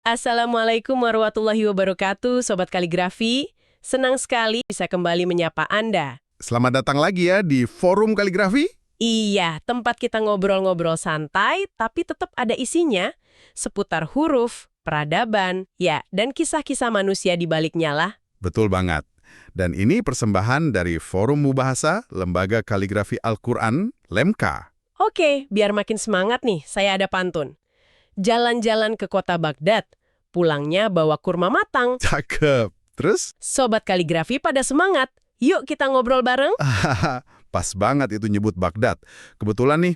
Assalamualaikum warahmatullahi wabarakatuh, Sobat Kaligrafi. Senang sekali bisa kembali menyapa Anda. Selamat datang lagi ya di Forum Kaligrafi. Iya, tempat kita ngobrol-ngobrol santai, tapi tetap ada isinya, seputar huruf, peradaban, ya, dan kisah-kisah manusia di baliknya lah. Betul banget. Dan ini persembahan dari Forum Mubahasa, Lembaga Kaligrafi Al-Quran, LEMKA. Oke, biar makin semangat nih, saya ada pantun. Jalan-jalan ke kota Baghdad, pulangnya bawa kurma matang. Cakep. Terus? Sobat Kaligrafi pada semangat, yuk kita ngobrol bareng. Pas banget itu nyebut Baghdad. Kebetulan nih,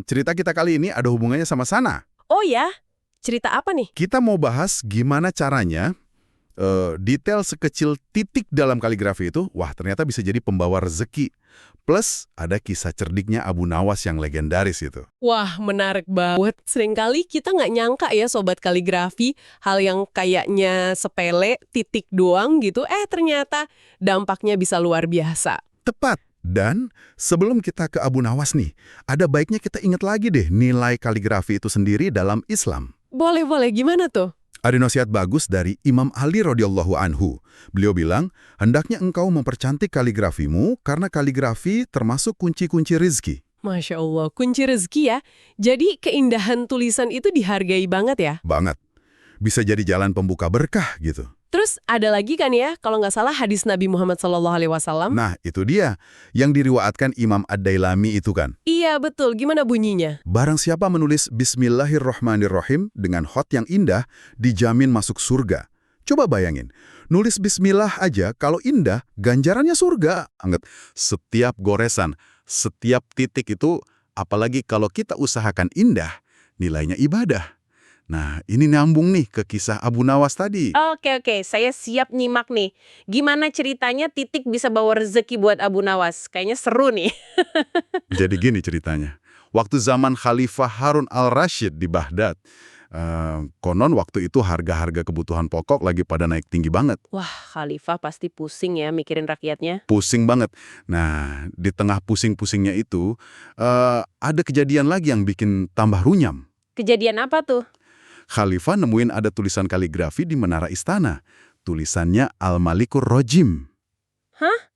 cerita kita kali ini ada hubungannya sama sana. Oh ya, cerita apa nih? Kita mau bahas gimana caranya detail sekecil titik dalam kaligrafi itu, wah ternyata bisa jadi pembawa rezeki. Plus, ada kisah cerdiknya Abu Nawas yang legendaris itu. Wah, menarik banget. Seringkali kita nggak nyangka ya Sobat Kaligrafi, hal yang kayaknya sepele, titik doang gitu, ternyata dampaknya bisa luar biasa. Tepat. Dan sebelum kita ke Abu Nawas nih, ada baiknya kita ingat lagi deh nilai kaligrafi itu sendiri dalam Islam. Boleh-boleh, gimana tuh? Ada nasihat bagus dari Imam Ali radhiyallahu anhu. Beliau bilang, hendaknya engkau mempercantik kaligrafimu karena kaligrafi termasuk kunci-kunci rizki. Masya Allah, kunci rezeki ya. Jadi keindahan tulisan itu dihargai banget ya? Banget. Bisa jadi jalan pembuka berkah gitu. Terus ada lagi kan ya, kalau nggak salah hadis Nabi Muhammad SAW. Nah, itu dia. Yang diriwayatkan Imam Ad-Dailami itu kan. Iya, betul. Gimana bunyinya? Barang siapa menulis Bismillahirrohmanirrohim dengan hot yang indah, dijamin masuk surga. Coba bayangin, nulis Bismillah aja kalau indah, ganjarannya surga. Anget, setiap goresan, setiap titik itu, apalagi kalau kita usahakan indah, nilainya ibadah. Nah, ini nyambung nih ke kisah Abu Nawas tadi. Oke, saya siap nyimak nih. Gimana ceritanya titik bisa bawa rezeki buat Abu Nawas? Kayaknya seru nih. Jadi gini ceritanya. Waktu zaman Khalifah Harun al-Rashid di Baghdad, konon waktu itu harga-harga kebutuhan pokok lagi pada naik tinggi banget. Wah, Khalifah pasti pusing ya mikirin rakyatnya. Pusing banget. Nah, di tengah pusing-pusingnya itu, ada kejadian lagi yang bikin tambah runyam. Kejadian apa tuh? Khalifah nemuin ada tulisan kaligrafi di menara istana. Tulisannya Al-Malikur Rojim. Hah?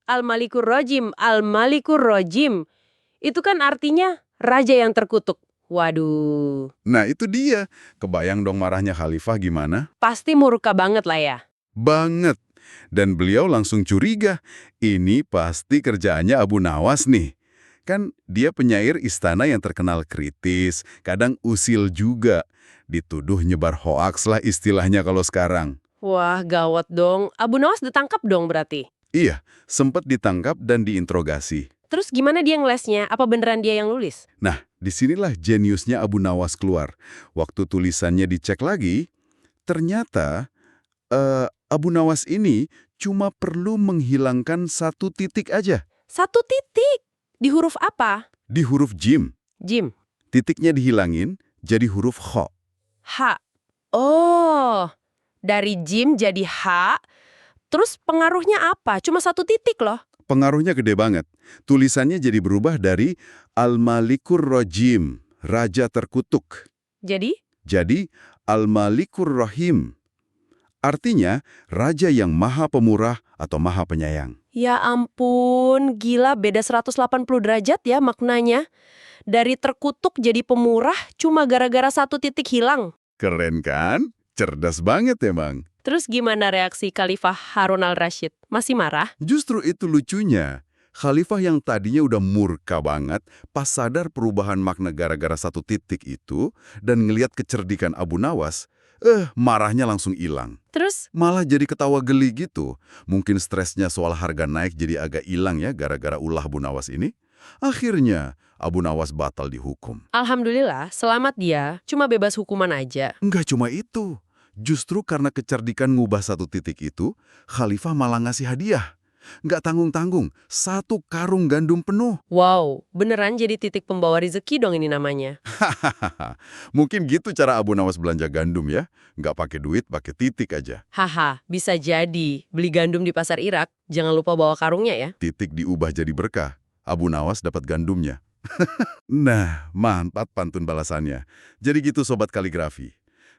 Al-Malikur Rojim, Al-Malikur Rojim. Itu kan artinya raja yang terkutuk. Waduh. Nah, itu dia. Kebayang dong marahnya Khalifah gimana? Pasti murka banget lah ya. Banget. Dan beliau langsung curiga. Ini pasti kerjaannya Abu Nawas nih. Kan dia penyair istana yang terkenal kritis, kadang usil juga. Dituduh nyebar hoaks lah istilahnya kalau sekarang. Wah, gawat dong. Abu Nawas ditangkap dong berarti. Iya, sempat ditangkap dan diinterogasi. Terus gimana dia ngelesnya? Apa beneran dia yang nulis? Nah, disinilah jeniusnya Abu Nawas keluar. Waktu tulisannya dicek lagi, ternyata Abu Nawas ini cuma perlu menghilangkan satu titik aja. Satu titik. Di huruf apa? Di huruf jim. Jim. Titiknya dihilangin, jadi huruf kho. H. Oh, dari jim jadi H, terus pengaruhnya apa? Cuma satu titik loh. Pengaruhnya gede banget. Tulisannya jadi berubah dari Al-Malikur Rojim, Raja Terkutuk. Jadi, Al-Malikur Rahim. Artinya, Raja yang Maha Pemurah atau Maha Penyayang. ya ampun, gila beda 180 derajat ya maknanya. Dari terkutuk jadi pemurah cuma gara-gara satu titik hilang. Keren kan? Cerdas banget emang. Terus gimana reaksi Khalifah Harun al-Rashid? Masih marah? Justru itu lucunya. Khalifah yang tadinya udah murka banget, pas sadar perubahan makna gara-gara satu titik itu, dan ngelihat kecerdikan Abu Nawas, marahnya langsung hilang. Terus? Malah jadi ketawa geli gitu. Mungkin stresnya soal harga naik jadi agak hilang ya gara-gara ulah Abu Nawas ini. Akhirnya, Abu Nawas batal dihukum. Alhamdulillah, selamat dia. Cuma bebas hukuman aja. Enggak cuma itu. Justru karena kecerdikan ngubah satu titik itu, Khalifah malah ngasih hadiah. Nggak tanggung-tanggung, 1 karung gandum penuh. Wow, beneran jadi titik pembawa rezeki dong ini namanya. Mungkin gitu cara Abu Nawas belanja gandum ya. Nggak pakai duit, pakai titik aja. Haha, bisa jadi. Beli gandum di pasar Irak, jangan lupa bawa karungnya ya. Titik diubah jadi berkah. Abu Nawas dapat gandumnya. Nah, mantap pantun balasannya. Jadi gitu Sobat Kaligrafi.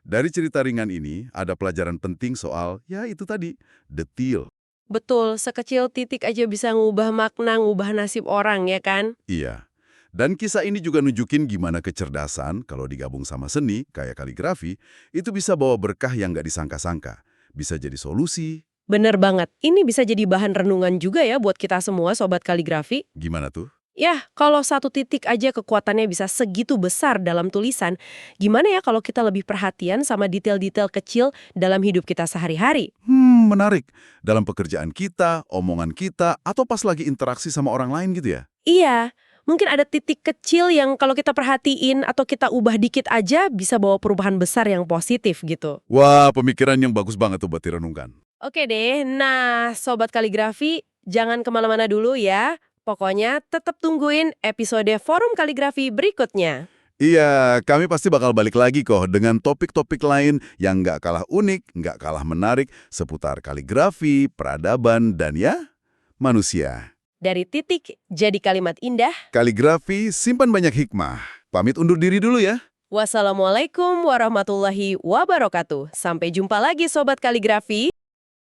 Dari cerita ringan ini, ada pelajaran penting soal, ya itu tadi, detil. Betul, sekecil titik aja bisa ngubah makna, ngubah nasib orang ya kan? Iya. Dan kisah ini juga nunjukin gimana kecerdasan, kalau digabung sama seni, kayak kaligrafi, itu bisa bawa berkah yang nggak disangka-sangka. Bisa jadi solusi. Bener banget, ini bisa jadi bahan renungan juga ya buat kita semua Sobat Kaligrafi. Gimana tuh? Yah, kalau satu titik aja kekuatannya bisa segitu besar dalam tulisan, gimana ya kalau kita lebih perhatian sama detail-detail kecil dalam hidup kita sehari-hari? Menarik. Dalam pekerjaan kita, omongan kita, atau pas lagi interaksi sama orang lain gitu ya? Iya, mungkin ada titik kecil yang kalau kita perhatiin atau kita ubah dikit aja bisa bawa perubahan besar yang positif gitu. Wah, pemikiran yang bagus banget tuh buat direnungkan. Oke deh, nah Sobat Kaligrafi, jangan kemana-mana dulu ya. Pokoknya tetap tungguin episode Forum Kaligrafi berikutnya. Iya, kami pasti bakal balik lagi kok dengan topik-topik lain yang nggak kalah unik, nggak kalah menarik seputar kaligrafi, peradaban, dan ya, manusia. Dari titik jadi kalimat indah. Kaligrafi simpan banyak hikmah. Pamit undur diri dulu ya. Wassalamualaikum warahmatullahi wabarakatuh. Sampai jumpa lagi Sobat Kaligrafi.